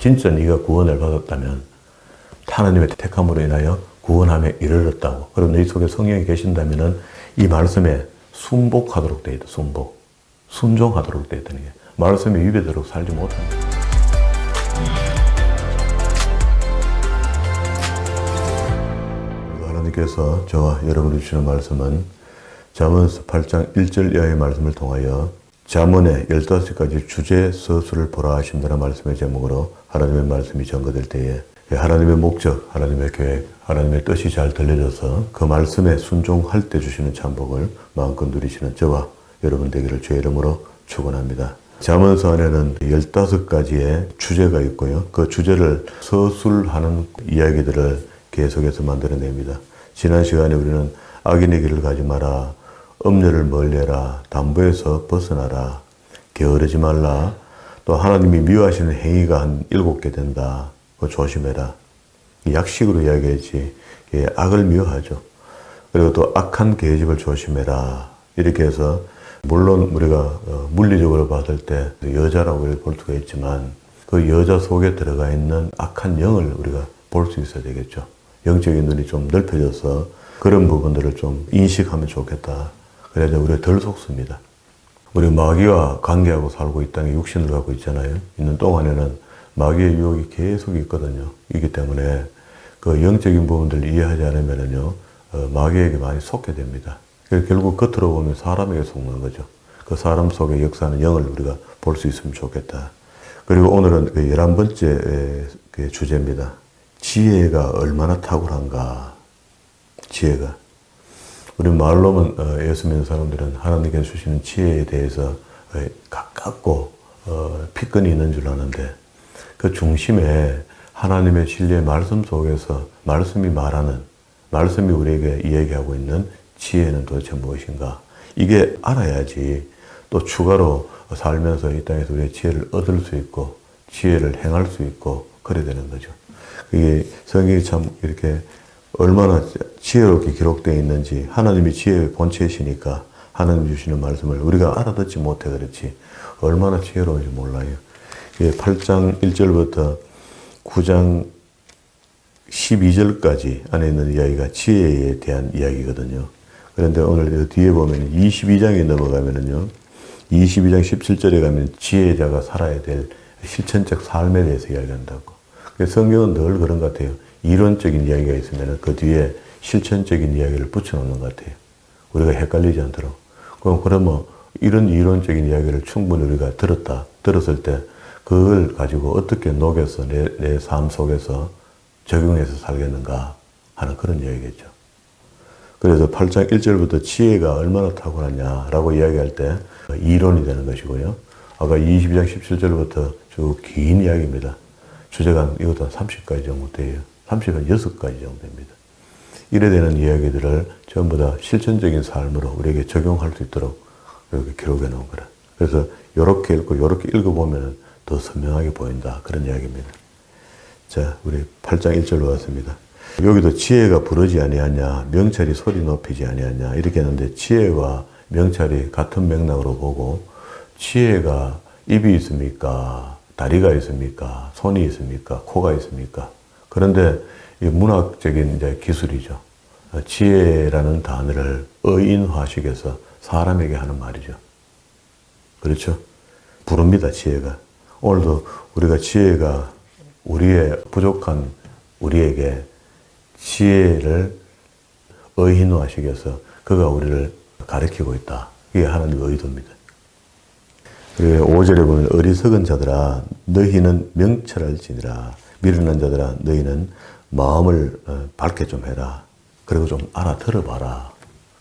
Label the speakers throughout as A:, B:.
A: 진짜 네가 구원을 받았다면 하나님의 택함으로 인하여 구원함에 이르렀다고. 그리고 너희 속에 성령이 계신다면은 이 말씀에 순복하도록 되어 있다. 순복. 순종하도록 되어 있다는 게. 말씀에 위배되도록 살지 못한다. 하나님께서 저와 여러분이 주시는 말씀은 잠언서 8장 1절 이하의 말씀을 통하여 잠언의 15가지 주제 서술을 보라 하신다는 말씀의 제목으로 하나님의 말씀이 전거될 때에 하나님의 목적, 하나님의 계획, 하나님의 뜻이 잘 들려져서 그 말씀에 순종할 때 주시는 참복을 마음껏 누리시는 저와 여러분 되기를 주의 이름으로 축원합니다. 잠언서 안에는 15가지의 주제가 있고요. 그 주제를 서술하는 이야기들을 계속해서 만들어냅니다. 지난 시간에 우리는 악인의 길을 가지 마라, 음녀를 멀리해라, 담보에서 벗어나라, 게으르지 말라, 또 하나님이 미워하시는 행위가 한 7개 된다. 그거 조심해라. 약식으로 이야기했지. 악을 미워하죠. 그리고 또 악한 계집을 조심해라. 이렇게 해서 물론 우리가 물리적으로 봤을 때 여자라고 볼 수가 있지만 그 여자 속에 들어가 있는 악한 영을 우리가 볼 수 있어야 되겠죠. 영적인 눈이 좀 넓혀져서 그런 부분들을 좀 인식하면 좋겠다. 그래야 우리가 덜 속습니다. 우리 마귀와 관계하고 살고 있다는 게 육신을 갖고 있잖아요. 있는 동안에는 마귀의 유혹이 계속 있거든요. 이기 때문에 그 영적인 부분들을 이해하지 않으면요, 마귀에게 많이 속게 됩니다. 결국 겉으로 보면 사람에게 속는 거죠. 그 사람 속에 역사하는 영을 우리가 볼 수 있으면 좋겠다. 그리고 오늘은 그 11번째 그 주제입니다. 지혜가 얼마나 탁월한가. 지혜가. 우리 말로만 예수 믿는 사람들은 하나님께서 주시는 지혜에 대해서 가깝고 피권이 있는 줄 아는데 그 중심에 하나님의 진리의 말씀 속에서 말씀이 말하는, 말씀이 우리에게 이야기하고 있는 지혜는 도대체 무엇인가. 이게 알아야지 또 추가로 살면서 이 땅에서 우리의 지혜를 얻을 수 있고 지혜를 행할 수 있고 그래야 되는 거죠. 이게 성경이 참 이렇게 얼마나 지혜롭게 기록되어 있는지, 하나님이 지혜의 본체이시니까 하나님 주시는 말씀을 우리가 알아듣지 못해 그렇지 얼마나 지혜로운지 몰라요. 8장 1절부터 9장 12절까지 안에 있는 이야기가 지혜에 대한 이야기거든요. 그런데 오늘 뒤에 보면 22장에 넘어가면은요, 22장 17절에 가면 지혜자가 살아야 될 실천적 삶에 대해서 이야기한다고. 성경은 늘 그런 것 같아요. 이론적인 이야기가 있으면 그 뒤에 실천적인 이야기를 붙여놓는 것 같아요. 우리가 헷갈리지 않도록. 그러면 이런 이론적인 이야기를 충분히 우리가 들었을 때 그걸 가지고 어떻게 녹여서 내 삶 속에서 적용해서 살겠는가 하는 그런 이야기겠죠. 그래서 8장 1절부터 지혜가 얼마나 탁월하냐라고 이야기할 때 이론이 되는 것이고요. 아까 22장 17절부터 쭉 긴 이야기입니다. 주제가 이것도 한 30가지 정도 돼요. 36가지 정도 됩니다. 이래 되는 이야기들을 전부 다 실천적인 삶으로 우리에게 적용할 수 있도록 이렇게 기록해 놓은 거라. 그래서 이렇게 읽고 이렇게 읽어보면 더 선명하게 보인다. 그런 이야기입니다. 자, 우리 8장 1절로 왔습니다. 여기도 지혜가 부르지 아니하냐, 명찰이 소리 높이지 아니하냐 이렇게 했는데 지혜와 명찰이 같은 맥락으로 보고 지혜가 입이 있습니까? 다리가 있습니까? 손이 있습니까? 코가 있습니까? 그런데 이 문학적인 이제 기술이죠. 지혜라는 단어를 어인화식해서 사람에게 하는 말이죠. 그렇죠? 부릅니다, 지혜가. 오늘도 우리가 지혜가 우리의 부족한 우리에게 지혜를 어인화식해서 그가 우리를 가르치고 있다. 이게 하나님의 의도입니다. 그리고 5절에 보면 어리석은 자들아 너희는 명철할지니라 미련한 자들아 너희는 마음을 밝게 좀 해라. 그리고 좀 알아들어봐라.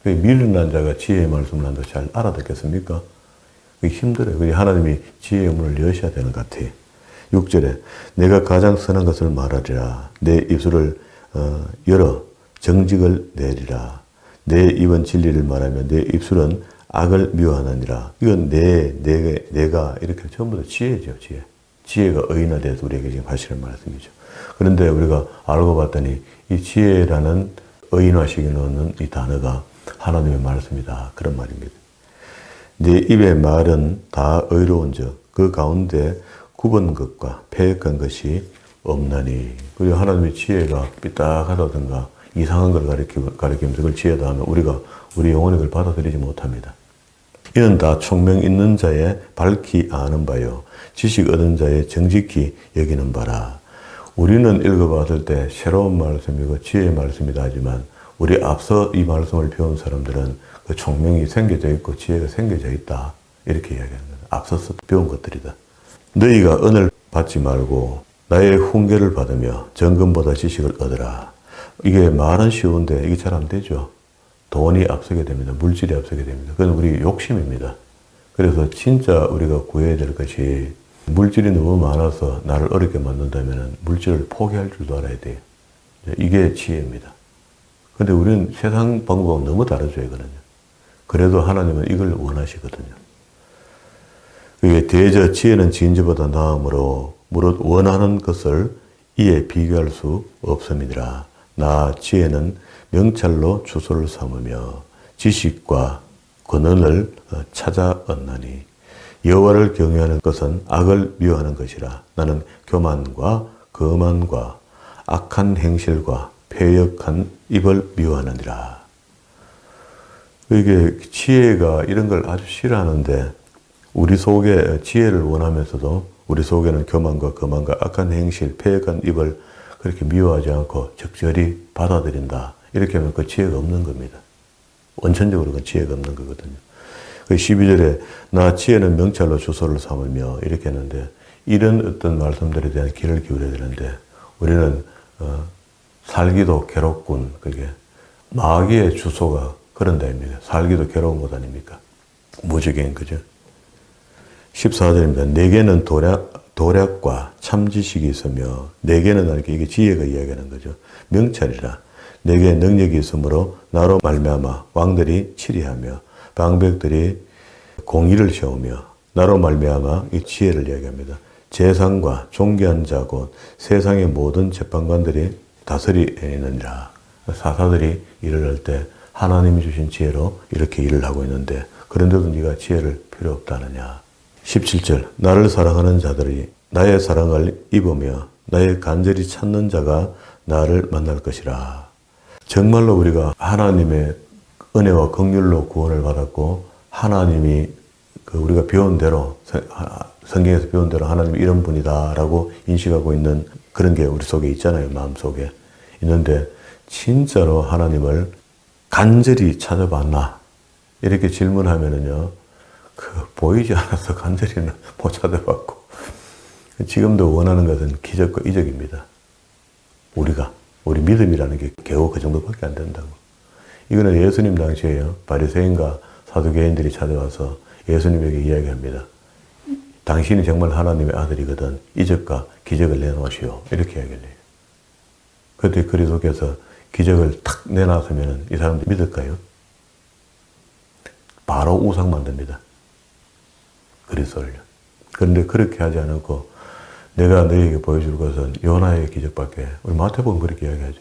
A: 미련한 자가 지혜의 말씀을 한다고 잘 알아듣겠습니까? 그게 힘들어요. 하나님이 지혜의 문을 여셔야 되는 것 같아요. 6절에 내가 가장 선한 것을 말하리라. 내 입술을 열어 정직을 내리라. 내 입은 진리를 말하며 내 입술은 악을 미워하느니라. 이건 내가 이렇게 전부 다 지혜죠, 지혜. 지혜가 의인화돼서 우리에게 지금 하시는 말씀이죠. 그런데 우리가 알고 봤더니 이 지혜라는 의인화시켜 놓는 이 단어가 하나님의 말씀이다. 그런 말입니다. 내 입의 말은 다 의로운 적, 그 가운데 굽은 것과 패역한 것이 없나니. 그리고 하나님의 지혜가 삐딱하다든가 이상한 걸 가리키면서 그걸 지혜다 하면 우리 영혼이 그걸 받아들이지 못합니다. 이는 다 총명 있는 자의 밝히 아는 바요 지식 얻은 자의 정직히 여기는 바라. 우리는 읽어봤을 때 새로운 말씀이고 지혜의 말씀이다 하지만 우리 앞서 이 말씀을 배운 사람들은 그 총명이 생겨져 있고 지혜가 생겨져 있다 이렇게 이야기하는 거예요. 앞서서 배운 것들이다. 너희가 은을 받지 말고 나의 훈계를 받으며 정금보다 지식을 얻으라. 이게 말은 쉬운데 이게 잘 안 되죠. 돈이 앞서게 됩니다. 물질이 앞서게 됩니다. 그건 우리 욕심입니다. 그래서 진짜 우리가 구해야 될 것이 물질이 너무 많아서 나를 어렵게 만든다면 물질을 포기할 줄도 알아야 돼요. 이게 지혜입니다. 근데 우리는 세상 방법은 너무 다르죠, 이거는요. 그래도 하나님은 이걸 원하시거든요. 그게 대저 지혜는 진지보다 나음으로 무릇 원하는 것을 이에 비교할 수 없음이니라. 나 지혜는 명찰로 주소를 삼으며 지식과 권한을 찾아 얻나니 여호와를 경외하는 것은 악을 미워하는 것이라. 나는 교만과 거만과 악한 행실과 패역한 입을 미워하느니라. 이게 지혜가 이런 걸 아주 싫어하는데 우리 속에 지혜를 원하면서도 우리 속에는 교만과 거만과 악한 행실, 패역한 입을 그렇게 미워하지 않고 적절히 받아들인다. 이렇게 하면 그 지혜가 없는 겁니다. 원천적으로 그 지혜가 없는 거거든요. 그 12절에 나 지혜는 명찰로 주소를 삼으며 이렇게 했는데 이런 어떤 말씀들에 대한 귀를 기울여야 되는데 우리는 살기도 괴롭군. 그게 마귀의 주소가 그런 데입니다. 살기도 괴로운 곳 아닙니까? 무지개인 거죠. 14절입니다. 내게는 도략과 참지식이 있으며 내게는 이게 지혜가 이야기하는 거죠. 명찰이라. 내게 능력이 있으므로 나로 말미암아 왕들이 치리하며 방백들이 공의를 세우며 나로 말미암아 이 지혜를 이야기합니다. 재상과 존귀한 자 곧 세상의 모든 재판관들이 다스리느니라. 사사들이 일을 할 때 하나님이 주신 지혜로 이렇게 일을 하고 있는데 그런데도 네가 지혜를 필요 없다느냐. 17절 나를 사랑하는 자들이 나의 사랑을 입으며 나의 간절히 찾는 자가 나를 만날 것이라. 정말로 우리가 하나님의 은혜와 긍휼로 구원을 받았고 하나님이 우리가 배운 대로 성경에서 배운 대로 하나님이 이런 분이다라고 인식하고 있는 그런 게 우리 속에 있잖아요. 마음속에 있는데 진짜로 하나님을 간절히 찾아봤나 이렇게 질문하면은요 보이지 않아서 간절히는 못 찾아봤고 지금도 원하는 것은 기적과 이적입니다. 우리 믿음이라는 게 겨우 그 정도밖에 안 된다고. 이거는 예수님 당시에요. 바리새인과 사두개인들이 찾아와서 예수님에게 이야기합니다. 당신이 정말 하나님의 아들이거든 이적과 기적을 내놓으시오. 이렇게 이야기를 해요. 그때 그리스도께서 기적을 탁 내놨으면 이 사람들이 믿을까요? 바로 우상 만듭니다. 그리스도를요. 그런데 그렇게 하지 않고 내가 너희에게 보여줄 것은 요나의 기적밖에. 우리 마태복음 그렇게 이야기하죠.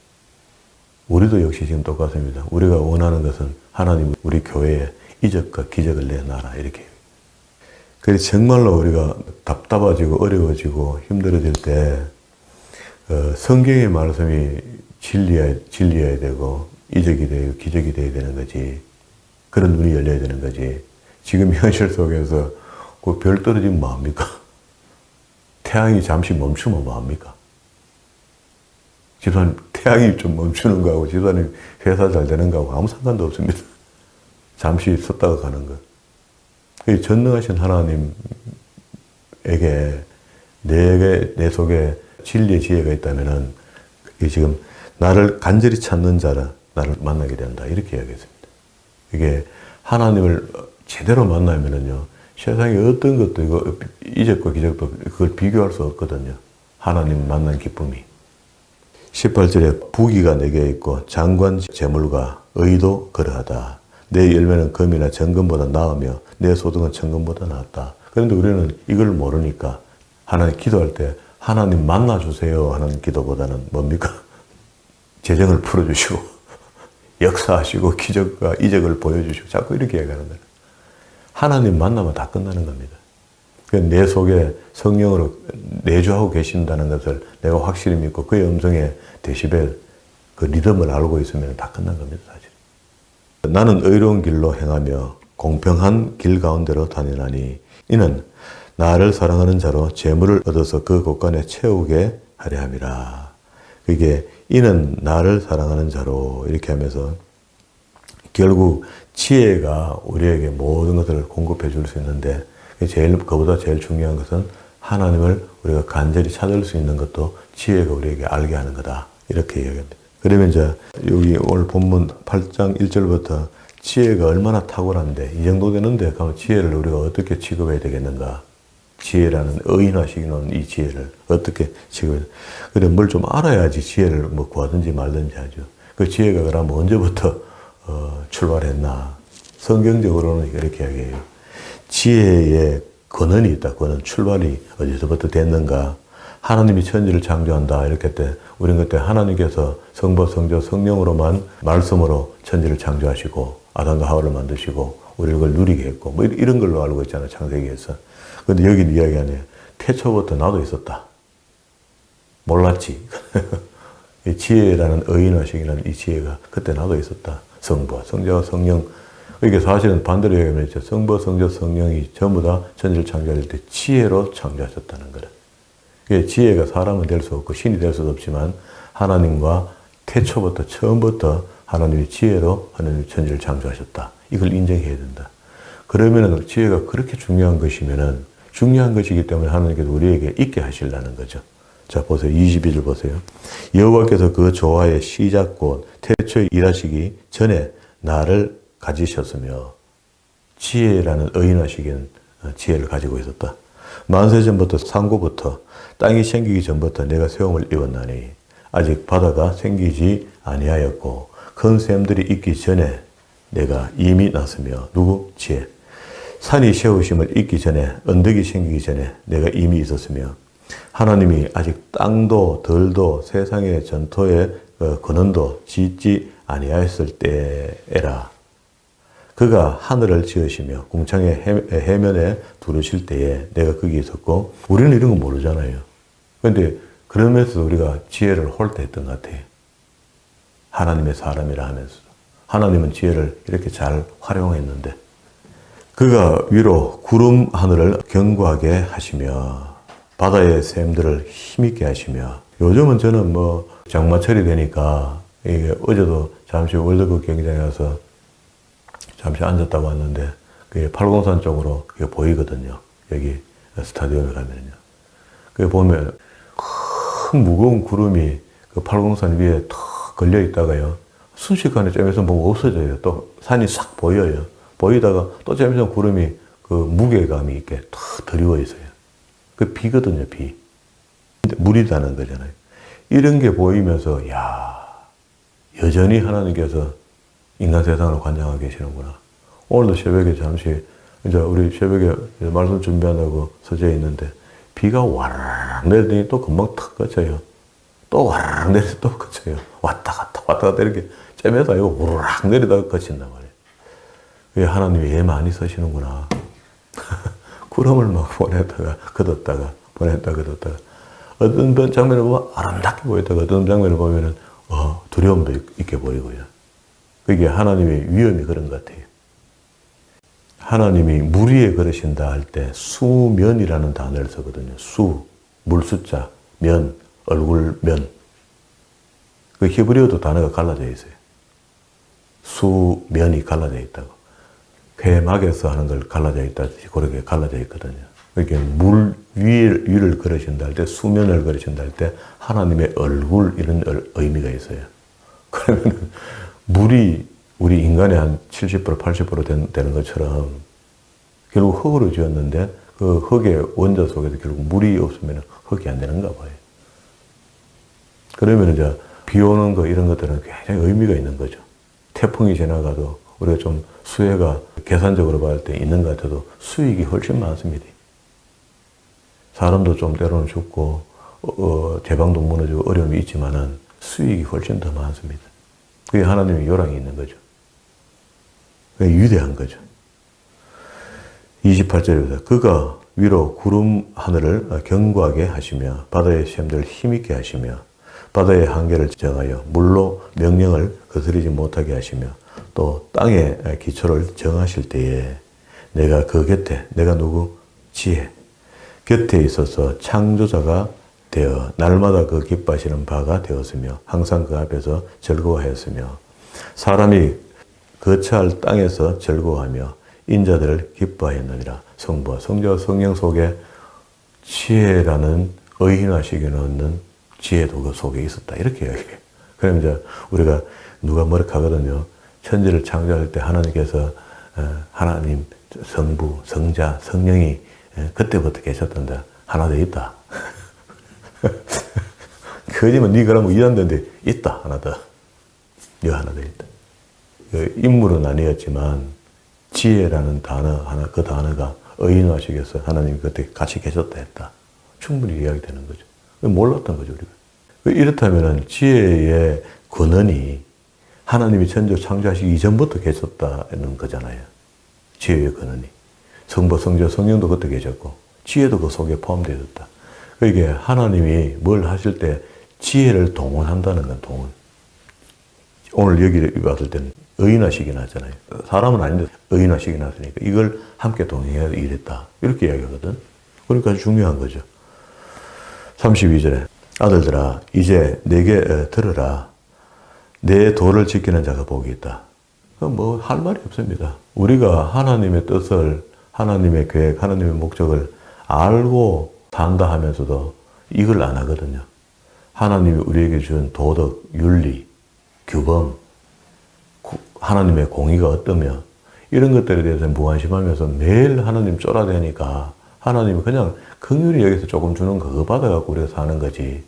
A: 우리도 역시 지금 똑같습니다. 우리가 원하는 것은 하나님 우리 교회에 이적과 기적을 내놔라 이렇게. 그래서 정말로 우리가 답답해지고 어려워지고 힘들어질 때 성경의 말씀이 진리여야 되고 이적이 되고 기적이 되어야 되는 거지. 그런 눈이 열려야 되는 거지. 지금 현실 속에서 그 별 떨어지면 뭐합니까? 태양이 잠시 멈추면 뭐합니까? 집사님 태양이 좀 멈추는 거하고 집사님 회사 잘 되는 거하고 아무 상관도 없습니다. 잠시 섰다가 가는 것. 그 전능하신 하나님에게 내 속에 진리의 지혜가 있다면은 지금 나를 간절히 찾는 자라 나를 만나게 된다 이렇게 이야기했습니다. 이게 하나님을 제대로 만나면은요 세상에 어떤 것도 이거 이적과 기적도 그걸 비교할 수 없거든요. 하나님 만난 기쁨이. 18절에 부귀가 내게 있고 장관 재물과 의도 그러하다. 내 열매는 금이나 정금보다 나으며 내 소득은 천금보다 낫다. 그런데 우리는 이걸 모르니까 하나님 기도할 때 하나님 만나주세요 하는 기도보다는 뭡니까? 재정을 풀어주시고 역사하시고 기적과 이적을 보여주시고 자꾸 이렇게 얘기하는 거예요. 하나님 만나면 다 끝나는 겁니다. 내 속에 성령으로 내주하고 계신다는 것을 내가 확실히 믿고 그의 음성의 데시벨, 그 리듬을 알고 있으면 다 끝난 겁니다, 사실. 나는 의로운 길로 행하며 공평한 길 가운데로 다니나니 이는 나를 사랑하는 자로 재물을 얻어서 그 곳간에 채우게 하려 함이라. 그게 이는 나를 사랑하는 자로 이렇게 하면서 결국 지혜가 우리에게 모든 것들을 공급해 줄 수 있는데 그보다 제일 중요한 것은 하나님을 우리가 간절히 찾을 수 있는 것도 지혜가 우리에게 알게 하는 거다. 이렇게 이야기합니다. 그러면 이제 여기 오늘 본문 8장 1절부터 지혜가 얼마나 탁월한데 이 정도 되는데 그럼 지혜를 우리가 어떻게 취급해야 되겠는가? 지혜라는 의인화시키는 이 지혜를 어떻게 취급해야 돼? 그래 뭘 좀 알아야지 지혜를 뭐 구하든지 말든지 하죠. 그 지혜가 그러면 언제부터 출발했나? 성경적으로는 이렇게 이야기해요. 지혜의 근원이 있다. 근원, 출발이 어디서부터 됐는가? 하나님이 천지를 창조한다. 이렇게 때 우리는 그때 하나님께서 성부, 성자, 성령으로만 말씀으로 천지를 창조하시고 아담과 하와를 만드시고 우리를 그걸 누리게 했고 뭐 이런 걸로 알고 있잖아, 창세기에서. 근데 여기 이야기하네. 태초부터 나도 있었다. 몰랐지. 이 지혜라는 의인화시키는 이 지혜가 그때 나도 있었다. 성부와 성자와 성령. 이게 사실은 반대로 얘기하면 성부, 성자, 성령이 전부 다 천지를 창조할 때 지혜로 창조하셨다는 거다. 지혜가 사람은 될 수 없고 신이 될 수도 없지만 하나님과 태초부터 처음부터 하나님의 지혜로 하나님의 천지를 창조하셨다. 이걸 인정해야 된다. 그러면은 지혜가 그렇게 중요한 것이면은 중요한 것이기 때문에 하나님께서 우리에게 있게 하시려는 거죠. 자, 보세요. 22절 보세요. 여호와께서 그 조화의 시작 곧 태초에 일하시기 전에 나를 가지셨으며 지혜라는 의인화시킨 지혜를 가지고 있었다. 만세전부터 상고부터 땅이 생기기 전부터 내가 세움을 입었나니 아직 바다가 생기지 아니하였고 큰 샘들이 있기 전에 내가 이미 났으며 누구? 지혜. 산이 세우심을 있기 전에 언덕이 생기기 전에 내가 이미 있었으며 하나님이 아직 땅도 들도 세상의 전토의 근원도 짓지 아니하였을 때에라. 그가 하늘을 지으시며 궁창의 해면에 두르실 때에 내가 거기 있었고 우리는 이런 거 모르잖아요. 그런데 그러면서 우리가 지혜를 홀대했던 것 같아요. 하나님의 사람이라 하면서. 하나님은 지혜를 이렇게 잘 활용했는데 그가 위로 구름 하늘을 견고하게 하시며 바다의 샘들을 힘있게 하시며 요즘은 저는 뭐 장마철이 되니까 이게 어제도 잠시 월드컵 경기장에 와서 잠시 앉았다고 왔는데 그게 팔공산 쪽으로 그게 보이거든요. 여기 스타디움에 가면요. 그게 보면 큰 무거운 구름이 그 팔공산 위에 턱 걸려 있다가요. 순식간에 쯤에서 보면 없어져요. 또 산이 싹 보여요. 보이다가 또 쯤에서 구름이 그 무게감이 있게 턱 드리워 있어요. 그 비거든요, 비. 물이라는 거잖아요. 이런 게 보이면서 야, 여전히 하나님께서 인간 세상을 관장하고 계시는구나. 오늘도 새벽에 잠시 이제 우리 새벽에 말씀 준비한다고 서재 있는데 비가 와르르 내리더니 또 금방 탁 그쳐요. 또 와르르 내리더니 또 그쳐요. 왔다 갔다 이렇게 쬐면서 이거 우르락 내리다가 그친단 말이에요. 왜 하나님이 애 많이 쓰시는구나. 구름을 막 보냈다가 걷었다가 보냈다가 걷었다가 어떤 장면을 보면 아름답게 보였다가 어떤 장면을 보면은 두려움도 있게 보이고요. 그게 하나님의 위엄이 그런 것 같아요. 하나님이 물 위에 걸으신다 할 때 수면이라는 단어를 쓰거든요. 수, 물 숫자, 면, 얼굴 면. 그 히브리어도 단어가 갈라져 있어요. 수면이 갈라져 있다고. 회막에서 하는 걸 갈라져 있다듯이 그렇게 갈라져 있거든요. 그러니까 물 위를 걸으신다 할 때, 수면을 걸으신다 할 때 하나님의 얼굴 이런 의미가 있어요. 그러면 물이 우리 인간의 한 70% 80% 되는 것처럼 결국 흙으로 지었는데 그 흙의 원자 속에서 결국 물이 없으면 흙이 안 되는가 봐요. 그러면 이제 비 오는 거 이런 것들은 굉장히 의미가 있는 거죠. 태풍이 지나가도 우리가 좀 수혜가 계산적으로 봤을 때 있는 것 같아도 수익이 훨씬 많습니다. 사람도 좀 때로는 죽고 제방도 무너지고 어려움이 있지만은 수익이 훨씬 더 많습니다. 그게 하나님의 요랑이 있는 거죠. 그게 위대한 거죠. 28절입니다. 그가 위로 구름 하늘을 견고하게 하시며 바다의 샘들을 힘있게 하시며 바다의 한계를 정하여 물로 명령을 거스르지 못하게 하시며 또 땅의 기초를 정하실 때에 내가 그 곁에 내가 누구? 지혜 곁에 있어서 창조자가 되어 날마다 그 기뻐하시는 바가 되었으며 항상 그 앞에서 즐거워하였으며 사람이 거처할 땅에서 즐거워하며 인자들을 기뻐하였느니라. 성부와 성자와 성령 속에 지혜라는 의인화시켜 놓는 지혜도 그 속에 있었다. 이렇게 이야기해요. 그럼 이제 우리가 누가 뭐라 하거든요. 천지를 창조할 때 하나님께서 하나님, 성부, 성자, 성령이 그때부터 계셨던데 하나 더 있다. 거짓말 네 그러면 이해한다는데 있다. 하나 더. 여 하나 더 있다. 인물은 아니었지만 지혜라는 단어 하나 그 단어가 의인화시켜서 하나님이 그때 같이 계셨다 했다. 충분히 이야기되는 거죠. 몰랐던 거죠 우리가. 이렇다면 지혜의 근원이 하나님이 천지 창조하시기 이전부터 계셨다는 거잖아요. 지혜의 근원이. 성부, 성자, 성령도 그때 계셨고 지혜도 그 속에 포함되어 있었다. 이게 하나님이 뭘 하실 때 지혜를 동원한다는 건 동원. 오늘 여기 왔을 때는 의인화시키긴 하잖아요. 사람은 아닌데 의인화시키긴 하으니까 이걸 함께 동행해야 이랬다. 이렇게 이야기하거든. 그러니까 아주 중요한 거죠. 32절에 아들들아 이제 내게 들으라. 내 도를 지키는 자가 복이 있다. 뭐 할 말이 없습니다. 우리가 하나님의 뜻을 하나님의 계획, 하나님의 목적을 알고 산다 하면서도 이걸 안 하거든요. 하나님이 우리에게 준 도덕, 윤리, 규범, 하나님의 공의가 어떠며 이런 것들에 대해서 무관심하면서 매일 하나님 쫄아대니까 하나님이 그냥 긍휼히 여기서 조금 주는 거 그거 받아갖고 우리가 사는 거지.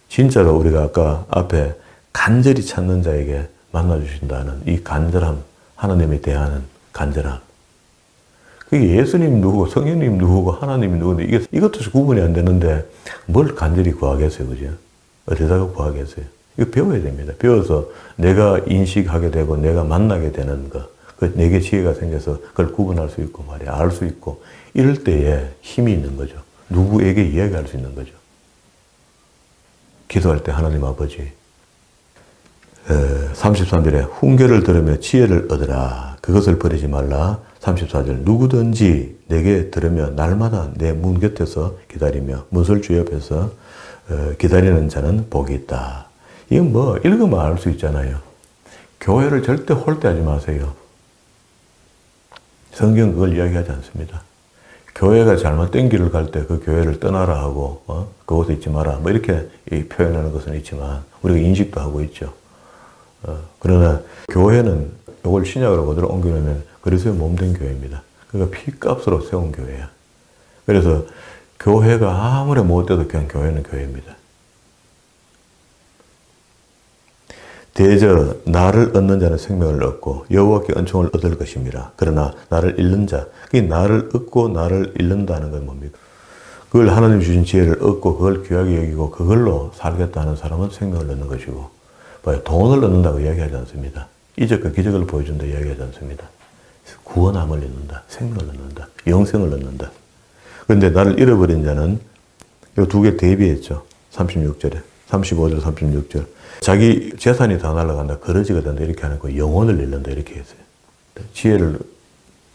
A: 진짜로 우리가 아까 앞에 간절히 찾는 자에게 만나주신다는 이 간절함, 하나님에 대하는 간절함. 그게 예수님 누구고 성령님 누구고 하나님이 누구인데 이것도 구분이 안 되는데 뭘 간절히 구하겠어요. 그죠? 어디다가 구하겠어요? 이거 배워야 됩니다. 배워서 내가 인식하게 되고 내가 만나게 되는 거. 그 내게 지혜가 생겨서 그걸 구분할 수 있고 말이야. 알 수 있고. 이럴 때에 힘이 있는 거죠. 누구에게 이야기할 수 있는 거죠. 기도할 때 하나님 아버지 33절에 훈계를 들으며 지혜를 얻으라. 그것을 버리지 말라. 34절 누구든지 내게 들으며 날마다 내 문 곁에서 기다리며 문설 주 옆에서 기다리는 자는 복이 있다. 이건 뭐 읽으면 알 수 있잖아요. 교회를 절대 홀대하지 마세요. 성경 그걸 이야기하지 않습니다. 교회가 잘못된 길을 갈 때 그 교회를 떠나라 하고 그곳에 있지 마라 뭐 이렇게 표현하는 것은 있지만 우리가 인식도 하고 있죠. 그러나 교회는 이걸 신약으로 그대로 옮겨놓으면 그리스도의 몸된 교회입니다. 그러니까 피값으로 세운 교회야. 그래서 교회가 아무리 못돼도 그냥 교회는 교회입니다. 대저 나를 얻는 자는 생명을 얻고 여호와께 은총을 얻을 것입니다. 그러나 나를 잃는 자, 그 나를 얻고 나를 잃는다는 건 뭡니까? 그걸 하나님 주신 지혜를 얻고 그걸 귀하게 여기고 그걸로 살겠다는 사람은 생명을 얻는 것이고 돈을 얻는다고 이야기하지 않습니다. 이적과 기적을 보여준다 이야기하지 않습니다. 구원함을 얻는다, 생명을 얻는다, 영생을 얻는다. 그런데 나를 잃어버린 자는 이 두 개 대비했죠. 36절에 35절 36절 자기 재산이 다 날아간다, 거러지가 된다 이렇게 하는 거 영혼을 잃는다 이렇게 했어요. 지혜를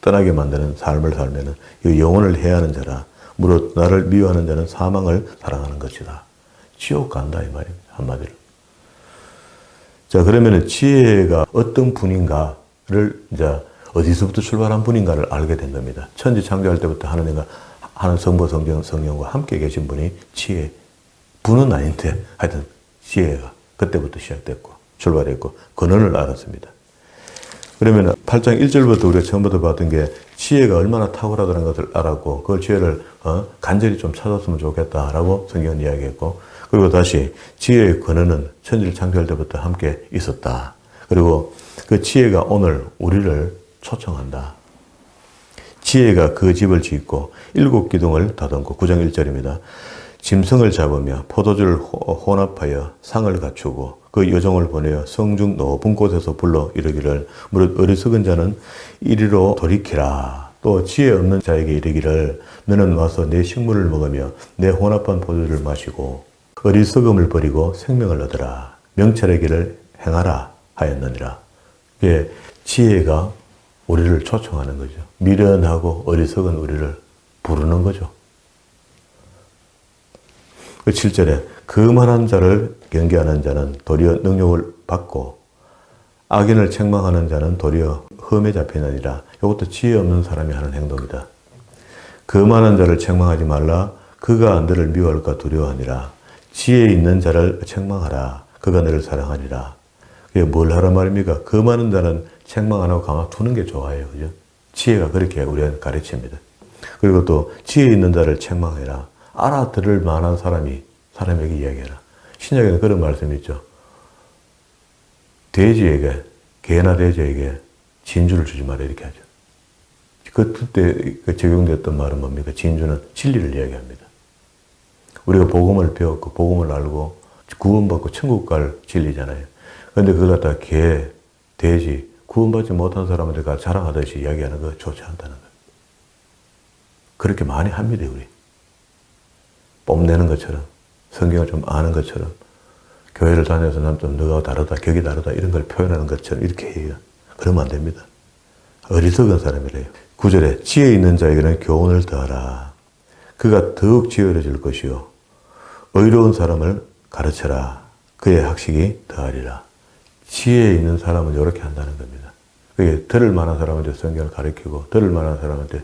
A: 떠나게 만드는 삶을 살면은 이 영혼을 해하는 자라. 무릇 나를 미워하는 자는 사망을 사랑하는 것이다. 지옥 간다 이 말입니다. 한마디로. 자 그러면은 지혜가 어떤 분인가를 이제 어디서부터 출발한 분인가를 알게 된 겁니다. 천지 창조할 때부터 하나님과 하는 성부 성령 성령과 함께 계신 분이 지혜. 분은 아닌데 하여튼 지혜가 그때부터 시작됐고 출발했고 근원을 알았습니다. 그러면 8장 1절부터 우리가 처음부터 봤던 게 지혜가 얼마나 탁월하다는 것을 알았고 그 지혜를 간절히 좀 찾았으면 좋겠다라고 성경은 이야기했고 그리고 다시 지혜의 근원은 천지를 창조할 때부터 함께 있었다. 그리고 그 지혜가 오늘 우리를 초청한다. 지혜가 그 집을 짓고 7기둥을 다듬고 9장 1절입니다. 짐승을 잡으며 포도주를 혼합하여 상을 갖추고 그 여종을 보내어 성중 높은 곳에서 불러 이르기를 무릇 어리석은 자는 이리로 돌이키라. 또 지혜 없는 자에게 이르기를 너는 와서 내 식물을 먹으며 내 혼합한 포도주를 마시고 어리석음을 버리고 생명을 얻으라. 명철의 길을 행하라 하였느니라. 이게 지혜가 우리를 초청하는 거죠. 미련하고 어리석은 우리를 부르는 거죠. 그 7절에 거만한 자를 경계하는 자는 도리어 능력을 받고 악인을 책망하는 자는 도리어 험에 잡히느니라. 이것도 지혜 없는 사람이 하는 행동이다. 거만한 자를 책망하지 말라. 그가 너를 미워할까 두려워하니라. 지혜 있는 자를 책망하라. 그가 너를 사랑하리라. 그게 뭘 하란 말입니까? 거만한 자는 책망 안 하고 가만 두는 게 좋아요. 그죠? 지혜가 그렇게 우리한테 가르칩니다. 그리고 또 지혜 있는 자를 책망해라. 알아들을 만한 사람에게 이야기해라. 신약에는 그런 말씀이 있죠. 돼지에게, 개나 돼지에게 진주를 주지 마라 이렇게 하죠. 그때 적용됐던 말은 뭡니까? 진주는 진리를 이야기합니다. 우리가 복음을 배웠고 복음을 알고 구원받고 천국 갈 진리잖아요. 그런데 그걸 갖다가 개, 돼지, 구원받지 못한 사람한테 자랑하듯이 이야기하는 거 좋지 않다는 거예요. 그렇게 많이 합니다, 우리. 뽐내는 것처럼, 성경을 좀 아는 것처럼, 교회를 다녀서 난 좀 너가 다르다, 격이 다르다, 이런 걸 표현하는 것처럼 이렇게 해요. 그러면 안 됩니다. 어리석은 사람이래요. 9절에 지혜 있는 자에게는 교훈을 더하라. 그가 더욱 지혜로워질 것이요. 의로운 사람을 가르쳐라. 그의 학식이 더하리라. 지혜 있는 사람은 이렇게 한다는 겁니다. 그게 들을 만한 사람한테 성경을 가르치고 들을 만한 사람한테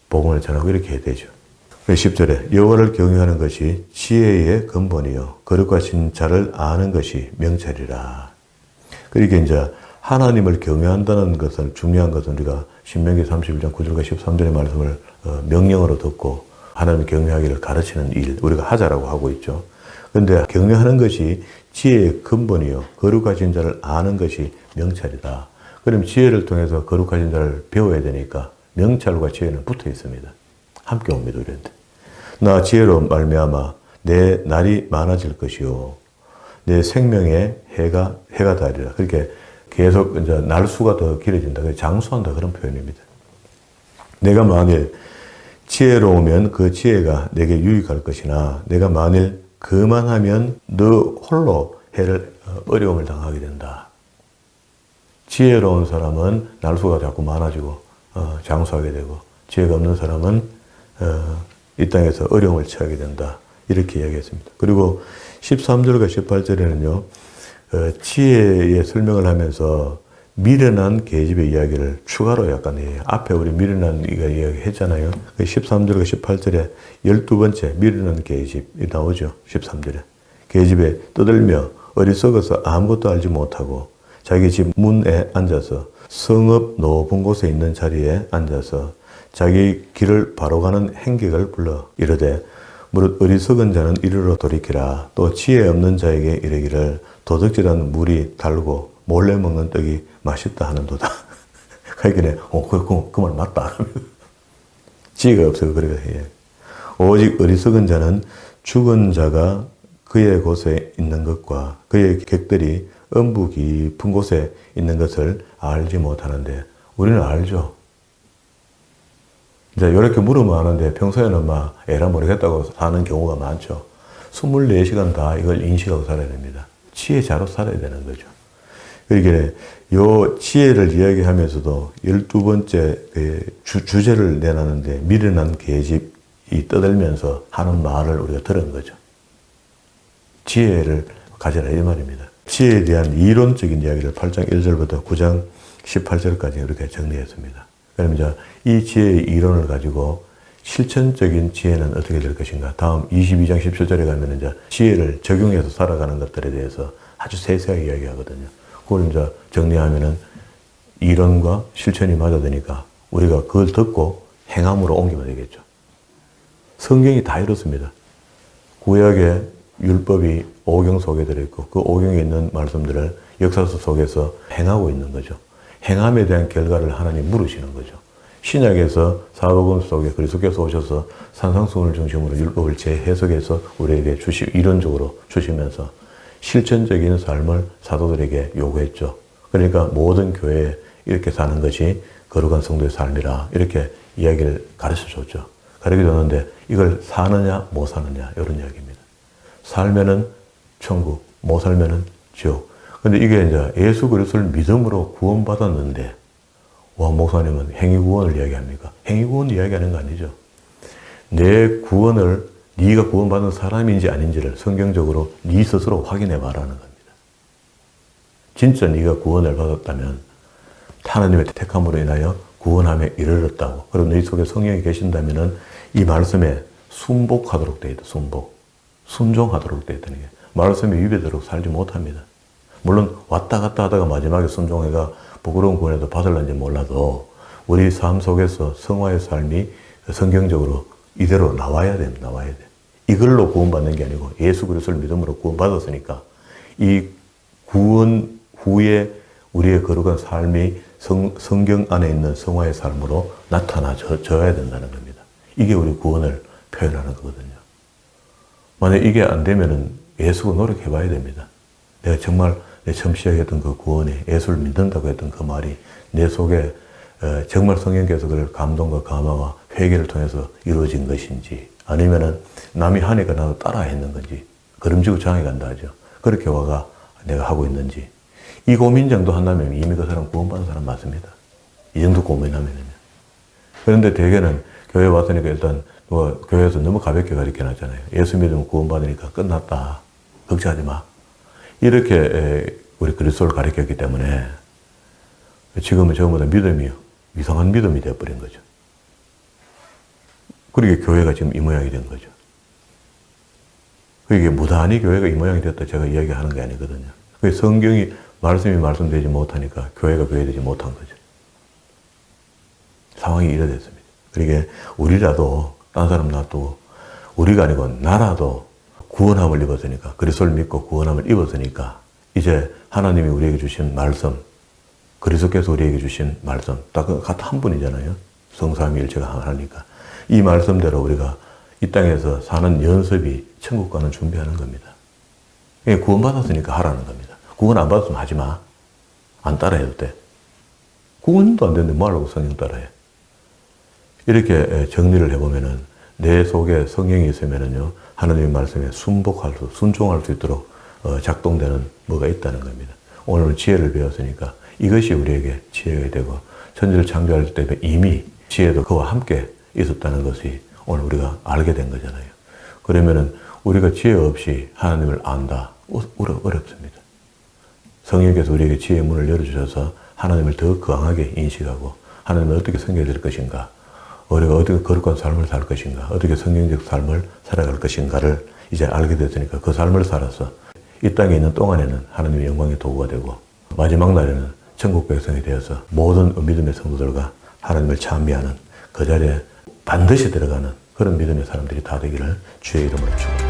A: 복음을 전하고 이렇게 해야 되죠. 10절에 여호와를 경외하는 것이 지혜의 근본이요 거룩하신 자를 아는 것이 명철이라. 그러니까 이제 하나님을 경외한다는 것은 중요한 것은 우리가 신명기 31장 9절과 13절의 말씀을 명령으로 듣고 하나님을 경외하기를 가르치는 일 우리가 하자라고 하고 있죠. 그런데 경외하는 것이 지혜의 근본이요 거룩하신 자를 아는 것이 명철이다. 그럼 지혜를 통해서 거룩하신 자를 배워야 되니까 명철과 지혜는 붙어 있습니다. 함께 옵니다, 우리한테. 나 지혜로 말미암아 내 날이 많아질 것이요 내 생명에 해가 다리라. 그렇게 계속 이제 날수가 더 길어진다. 장수한다 그런 표현입니다. 내가 만일 지혜로우면 그 지혜가 내게 유익할 것이나 내가 만일 거만하면 너 홀로 어려움을 당하게 된다. 지혜로운 사람은 날수가 자꾸 많아지고 장수하게 되고 지혜가 없는 사람은 이 땅에서 어려움을 처하게 된다. 이렇게 이야기했습니다. 그리고 13절과 18절에는요. 지혜의 설명을 하면서 미련한 계집의 이야기를 추가로 약간 해요. 앞에 우리 미련한 이야기 했잖아요. 13절과 18절에 12번째 미련한 계집이 나오죠. 13절에. 계집에 떠들며 어리석어서 아무것도 알지 못하고 자기 집 문에 앉아서 성읍 높은 곳에 있는 자리에 앉아서 자기 길을 바로 가는 행객을 불러 이르되 무릇 어리석은 자는 이르러 돌이키라. 또 지혜 없는 자에게 이르기를 도둑질한 물이 달고 몰래 먹는 떡이 맛있다 하는도다. 그러니까 그 말 맞다. 지혜가 없어서 그래 해. 오직 어리석은 자는 죽은 자가 그의 곳에 있는 것과 그의 객들이 음부 깊은 곳에 있는 것을 알지 못하는데 우리는 알죠. 이제 이렇게 물으면 아는데 평소에는 막 에라 모르겠다고 사는 경우가 많죠. 24시간 다 이걸 인식하고 살아야 됩니다. 지혜자로 살아야 되는 거죠. 그러니까 요 지혜를 이야기하면서도 12번째 주제를 내놨는데 미련한 계집이 떠들면서 하는 말을 우리가 들은 거죠. 지혜를 가져라 이 말입니다. 지혜에 대한 이론적인 이야기를 8장 1절부터 9장 18절까지 이렇게 정리했습니다. 그럼 이제 이 지혜의 이론을 가지고 실천적인 지혜는 어떻게 될 것인가? 다음 22장 17절에 가면 이제 지혜를 적용해서 살아가는 것들에 대해서 아주 세세하게 이야기하거든요. 그걸 이제 정리하면은 이론과 실천이 맞아되니까 우리가 그걸 듣고 행함으로 옮기면 되겠죠. 성경이 다 이렇습니다. 구약의 율법이 오경 속에 들어있고 그 오경에 있는 말씀들을 역사서 속에서 행하고 있는 거죠. 행함에 대한 결과를 하나님 물으시는 거죠. 신약에서 사복음 속에 그리스도께서 오셔서 산상수훈을 중심으로 율법을 재해석해서 우리에게 이론적으로 주시면서 실천적인 삶을 사도들에게 요구했죠. 그러니까 모든 교회에 이렇게 사는 것이 거룩한 성도의 삶이라 이렇게 이야기를 가르쳐 줬죠. 가르쳐 줬는데 이걸 사느냐 못 사느냐 이런 이야기입니다. 살면은 천국, 못 살면은 지옥. 근데 이게 이제 예수 그리스도를 믿음으로 구원받았는데 와 목사님은 행위구원을 이야기합니까? 행위구원 이야기하는 거 아니죠. 내 구원을 네가 구원받은 사람인지 아닌지를 성경적으로 네 스스로 확인해 봐라는 겁니다. 진짜 네가 구원을 받았다면 하나님의 택함으로 인하여 구원함에 이르렀다고. 그리고 네 속에 성령이 계신다면 이 말씀에 순복하도록 되어 있다. 순복. 순종하도록 되어 있다는 게 말씀에 위배되도록 살지 못합니다. 물론 왔다 갔다 하다가 마지막에 순종해가 부끄러운 구원에도 받을는지 몰라도 우리 삶 속에서 성화의 삶이 성경적으로 이대로 나와야 됩니다. 나와야 돼. 이걸로 구원받는 게 아니고 예수 그리스도를 믿음으로 구원받았으니까 이 구원 후에 우리의 거룩한 삶이 성경 안에 있는 성화의 삶으로 나타나져야 된다는 겁니다. 이게 우리 구원을 표현하는 거거든요. 만약 이게 안 되면은 예수가 노력해 봐야 됩니다. 내가 정말 내 처음 시작했던 그 구원이 예수를 믿는다고 했던 그 말이 내 속에 정말 성령께서 그를 감동과 감화와 회개를 통해서 이루어진 것인지 아니면은 남이 하니까 나도 따라 했는 건지 걸음지고 장애 간다 하죠. 그렇게 와가 내가 하고 있는지 이 고민 정도 한다면 이미 그 사람 구원받은 사람 맞습니다. 이 정도 고민하면은요. 그런데 대개는 교회 왔으니까 일단 누가 교회에서 너무 가볍게 가르쳐 놨잖아요. 예수 믿으면 구원받으니까 끝났다. 걱정하지 마. 이렇게 우리 그리스도를 가르쳤기 때문에 지금은 전부 다 믿음이 이상한 믿음이 되어버린 거죠. 그러게 교회가 지금 이 모양이 된 거죠. 그게 무단히 교회가 이 모양이 됐다 제가 이야기하는 게 아니거든요. 그게 성경이 말씀이 말씀되지 못하니까 교회가 교회되지 못한 거죠. 상황이 이래 됐습니다. 그러게 우리라도 딴 사람 놔두고 우리가 아니고 나라도 구원함을 입었으니까 그리스도를 믿고 구원함을 입었으니까 이제 하나님이 우리에게 주신 말씀 그리스도께서 우리에게 주신 말씀 딱 같은 한 분이잖아요. 성삼위일체가 하나니까 이 말씀대로 우리가 이 땅에서 사는 연습이 천국 가는 준비하는 겁니다. 구원받았으니까 하라는 겁니다. 구원 안 받았으면 하지 마. 안 따라해도 돼. 구원도 안 되는데 뭐 하려고 성령 따라해. 이렇게 정리를 해보면은 내 속에 성령이 있으면은요 하나님의 말씀에 순종할 수 있도록 작동되는 뭐가 있다는 겁니다. 오늘은 지혜를 배웠으니까 이것이 우리에게 지혜가 되고 천지를 창조할 때 이미 지혜도 그와 함께 있었다는 것이 오늘 우리가 알게 된 거잖아요. 그러면은 우리가 지혜 없이 하나님을 안다 어렵습니다. 성령께서 우리에게 지혜의 문을 열어주셔서 하나님을 더 강하게 인식하고 하나님을 어떻게 섬겨야 될 것인가 우리가 어떻게 거룩한 삶을 살 것인가 어떻게 성경적 삶을 살아갈 것인가를 이제 알게 됐으니까 그 삶을 살아서 이 땅에 있는 동안에는 하나님의 영광의 도구가 되고 마지막 날에는 천국 백성이 되어서 모든 믿음의 성도들과 하나님을 찬미하는 그 자리에 반드시 들어가는 그런 믿음의 사람들이 다 되기를 주의 이름으로 축원합니다.